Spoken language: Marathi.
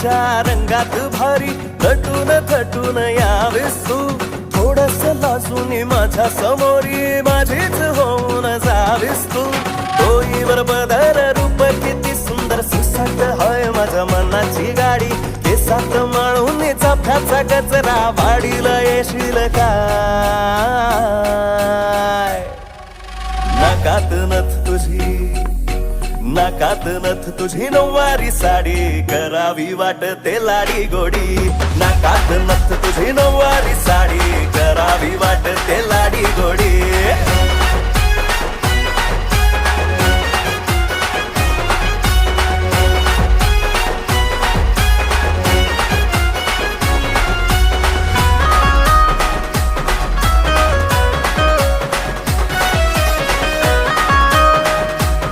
माझ्या रंगात भारी थटून थटून यावेस तू थोडस लाजून माझ्या समोरी माझीच होऊन जावीस तू डोईवर बदल रूप किती सुंदर सुसाट होय माझ्या मनाची गाडी केसात माळून चाफ्याचा गजरा वाढीला येशील काय नाकात नथ तुझी नाकात नथ तुझी नऊवारी साडी करावी वाटते लाडी गोडी नाकात नथ तुझी नऊवारी साडी करावी वाटते लाडी गोडी